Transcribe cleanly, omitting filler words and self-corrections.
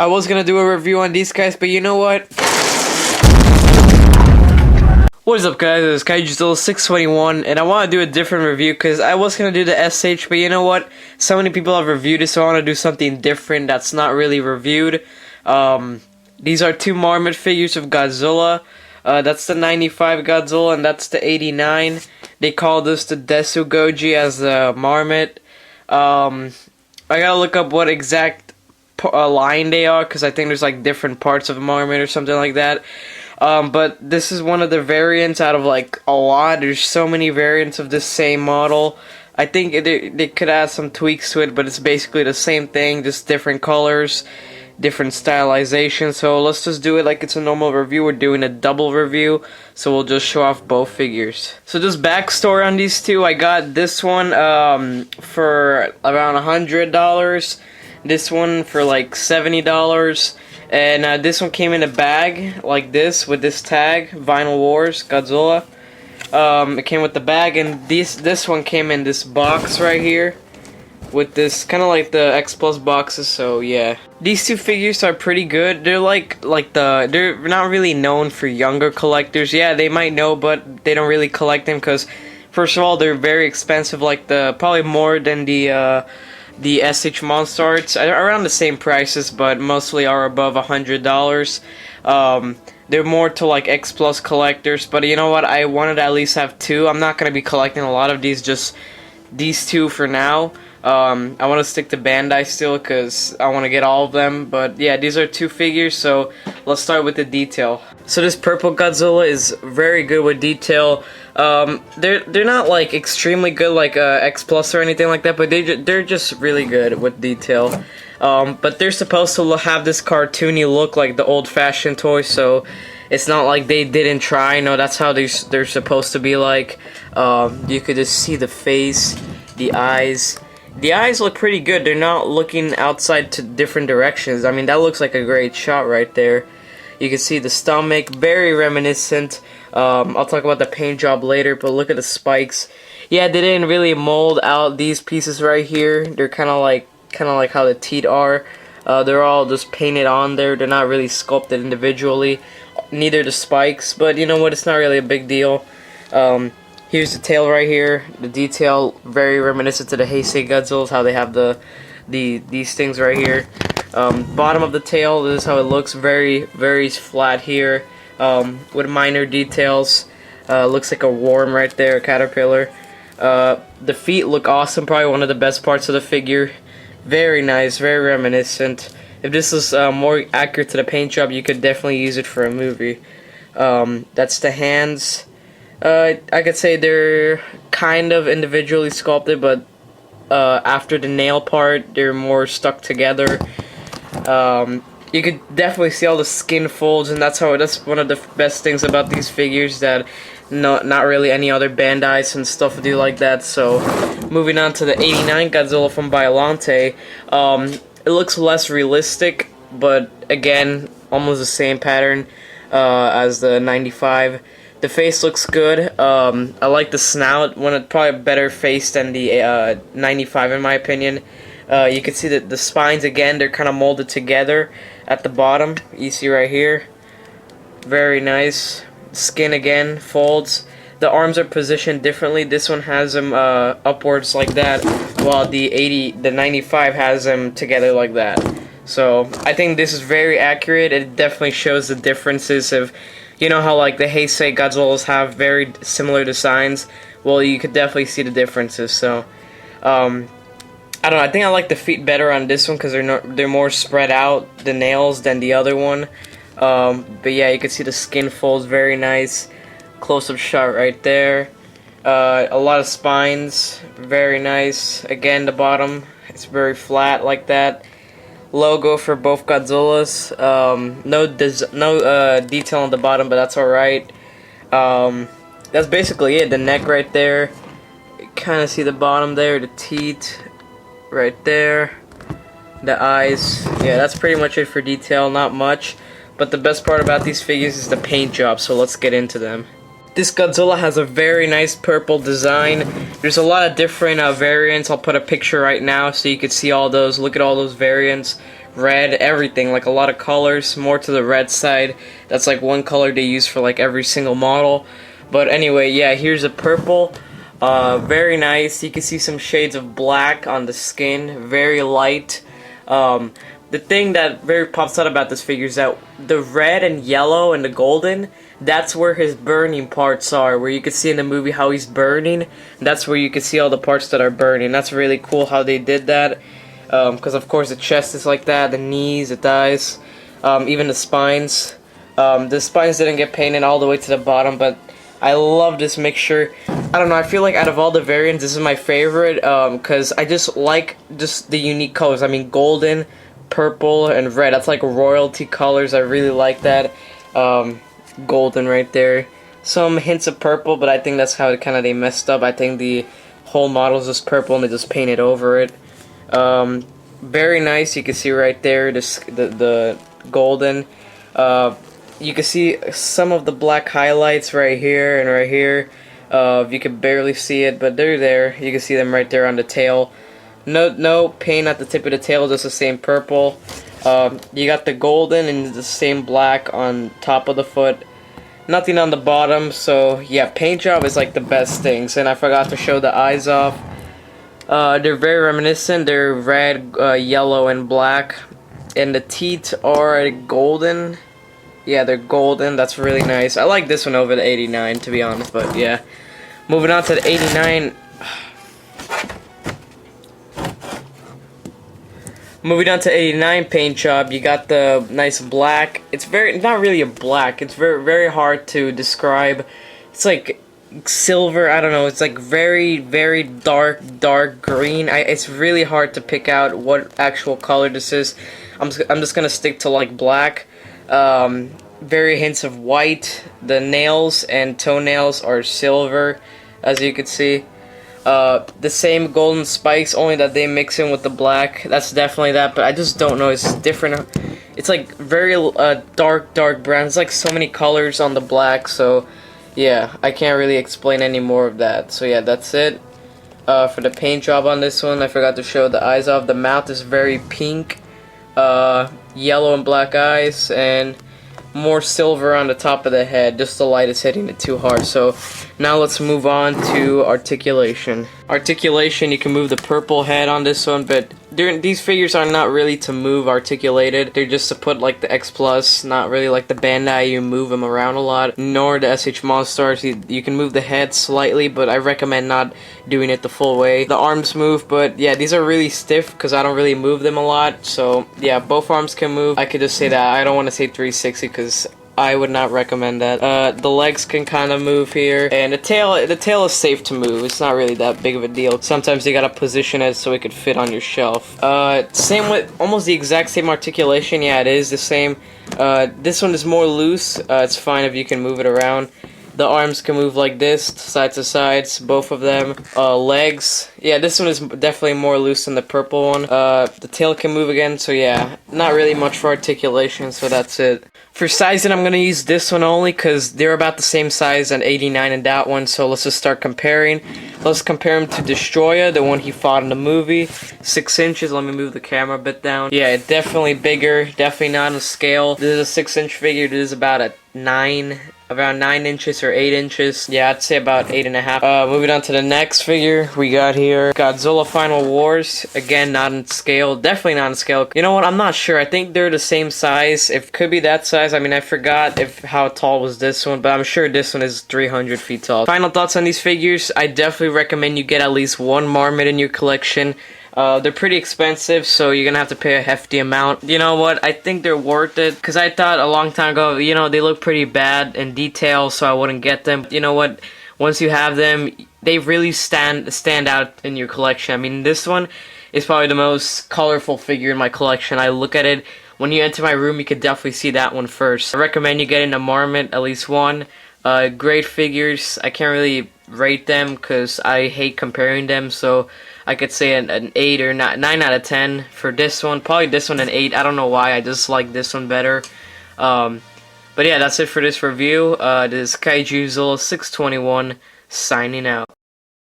I was gonna do a review on these guys, but you know what? What is up, guys? It's Godzilla621, and I want to do a different review because I was gonna do the SH, but you know what? So many people have reviewed it, so I want to do something different that's not really reviewed. These are two Marmet figures of Godzilla. That's the 95 Godzilla, and that's the 89. They call this the Desu Goji as the Marmet. I gotta look up what exact line they are, because I think there's like different parts of Marmet or something like that. But this is one of the variants out of like a lot. There's so many variants of this same model. I think they could add some tweaks to it, but it's basically the same thing, just different colors, different stylization. So let's just do it like it's a normal review. We're doing a double review, so we'll just show off both figures. So just backstory on these two. I got this one for around $100. This one for like $70. And this one came in a bag like this with this tag, Vinyl Wars Godzilla. It came with the bag, and this one came in this box right here with this kind of like the X Plus boxes. So yeah, these two figures are pretty good. They're they're not really known for younger collectors. Yeah, they might know, but they don't really collect them because first of all, they're very expensive. Like probably more than the SH Monster Arts, around the same prices, but mostly are above $100. They're more to like X Plus collectors, but you know what? I wanted to at least have two. I'm not gonna be collecting a lot of these, just these two for now. I want to stick to Bandai still because I want to get all of them. But yeah, these are two figures, so let's start with the detail. So this purple Godzilla is very good with detail. They're not like extremely good like X Plus or anything like that, but they're just really good with detail. But they're supposed to have this cartoony look like the old-fashioned toys, so it's not like they didn't try. No, that's how they're supposed to be like. You could just see the face, the eyes. The eyes look pretty good. They're not looking outside to different directions. I mean, that looks like a great shot right there. You can see the stomach, very reminiscent. I'll talk about the paint job later, but look at the spikes. Yeah, they didn't really mold out these pieces right here. They're kind of like how the teeth are. They're all just painted on there. They're not really sculpted individually. Neither the spikes, but you know what? It's not really a big deal. Here's the tail right here. The detail very reminiscent to the Heisei Godzillas, how they have these things right here. Bottom of the tail, this is how it looks, very flat here, with minor details. Looks like a worm right there, a caterpillar. The feet look awesome, probably one of the best parts of the figure. Very nice, very reminiscent. If this is more accurate to the paint job, you could definitely use it for a movie. That's the hands. I could say they're kind of individually sculpted, but after the nail part, they're more stuck together. You could definitely see all the skin folds, and that's one of the best things about these figures, that not really any other Bandais and stuff do like that. So moving on to the 89 Godzilla from Biollante, it looks less realistic, but again, almost the same pattern as the 95. The face looks good. I like the snout. Probably a better face than the 95 in my opinion. You can see that the spines again, they're kind of molded together at the bottom. You see right here. Very nice. Skin again, folds. The arms are positioned differently. This one has them upwards like that, while the 95 has them together like that. So I think this is very accurate. It definitely shows the differences of, you know how like the Heisei Godzillas have very similar designs? Well, you could definitely see the differences. So, I don't know. I think I like the feet better on this one because they're more spread out, the nails, than the other one. But yeah, you can see the skin folds, very nice. Close-up shot right there. A lot of spines, very nice. Again, the bottom, it's very flat like that. Logo for both Godzillas. No detail on the bottom, but that's alright. That's basically it. The neck right there. You kind of see the bottom there. The teeth right there. The eyes. Yeah, that's pretty much it for detail. Not much. But the best part about these figures is the paint job, so let's get into them. This Godzilla has a very nice purple design. There's a lot of different variants. I'll put a picture right now so you can see all those. Look at all those variants. red, everything, like a lot of colors, more to the red side. That's like one color they use for like every single model. But anyway, yeah, here's a purple. Very nice. You can see some shades of black on the skin, very light. The thing that very pops out about this figure is that the red and yellow and the golden, that's where his burning parts are, where you can see in the movie how he's burning. That's where you can see all the parts that are burning. That's really cool how they did that, because of course the chest is like that, the knees, the thighs, even the spines. The spines didn't get painted all the way to the bottom, but I love this mixture. I don't know, I feel like out of all the variants, this is my favorite, because I just like just the unique colors. I mean, golden, purple, and red, that's like royalty colors. I really like that. Golden right there. Some hints of purple, but I think that's how it they messed up. I think the whole model is just purple and they just painted over it. Very nice. You can see right there the golden. You can see some of the black highlights right here and right here. You can barely see it, but they're there. You can see them right there on the tail. No paint at the tip of the tail, just the same purple. You got the golden and the same black on top of the foot. Nothing on the bottom, so yeah, paint job is like the best things. And I forgot to show the eyes off. They're very reminiscent. They're red, yellow, and black. And the teeth are golden. Yeah, they're golden. That's really nice. I like this one over the 89, to be honest, but yeah. Moving on to the 89. Moving on to 89 paint job, you got the nice black. It's not really a black. It's very hard to describe. It's like silver. I don't know. It's like very dark green. It's really hard to pick out what actual color this is. I'm just gonna stick to like black. Very hints of white. The nails and toenails are silver, as you can see. The same golden spikes, only that they mix in with the black. That's definitely that, but I just don't know. It's different. It's like very dark brown. It's like so many colors on the black, so yeah, I can't really explain any more of that. So yeah, that's it for the paint job on this one. I forgot to show the eyes off. The mouth is very pink, yellow and black eyes, and more silver on the top of the head. Just the light is hitting it too hard. So now let's move on to articulation. Articulation, you can move the purple head on this one, but these figures are not really to move articulated. They're just to put like the X Plus, not really like the Bandai, you move them around a lot, nor the SH Monstars. You can move the head slightly, but I recommend not doing it the full way. The arms move, but yeah, these are really stiff because I don't really move them a lot. So yeah, both arms can move. I could just say that. I don't want to say 360 because I would not recommend that. The legs can kind of move here, and the tail is safe to move. It's not really that big of a deal. Sometimes you gotta position it so it could fit on your shelf. Same with almost the exact same articulation. Yeah, it is the same. This one is more loose. It's fine if you can move it around. The arms can move like this, side to sides, both of them. Legs, yeah, this one is definitely more loose than the purple one. The tail can move again, so yeah, not really much for articulation, so that's it. For sizing, I'm going to use this one only because they're about the same size on 89 and that one, so let's just start comparing. Let's compare him to Destroyer, the one he fought in the movie. 6 inches, let me move the camera a bit down. Yeah, definitely bigger, definitely not on scale. This is a 6-inch figure, this is about a around 9 inches or 8 inches. Yeah, I'd say about 8.5. Moving on to the next figure we got here. Godzilla Final Wars. Again, not in scale. Definitely not in scale. You know what? I'm not sure. I think they're the same size. It could be that size. I mean, I forgot how tall was this one, but I'm sure this one is 300 feet tall. Final thoughts on these figures. I definitely recommend you get at least one Marmit in your collection. They're pretty expensive, so you're gonna have to pay a hefty amount. You know what? I think they're worth it, because I thought a long time ago, you know, they look pretty bad in detail, so I wouldn't get them. You know what? Once you have them, they really stand out in your collection. I mean, this one is probably the most colorful figure in my collection. I look at it, when you enter my room, you could definitely see that one first. I recommend you getting a Marmit, at least one. Great figures. I can't really rate them because I hate comparing them, so I could say an 8 or 9 out of 10 for this one. Probably this one an 8. I don't know why. I just like this one better. But yeah, that's it for this review. This is Kaijuzilla 621 signing out.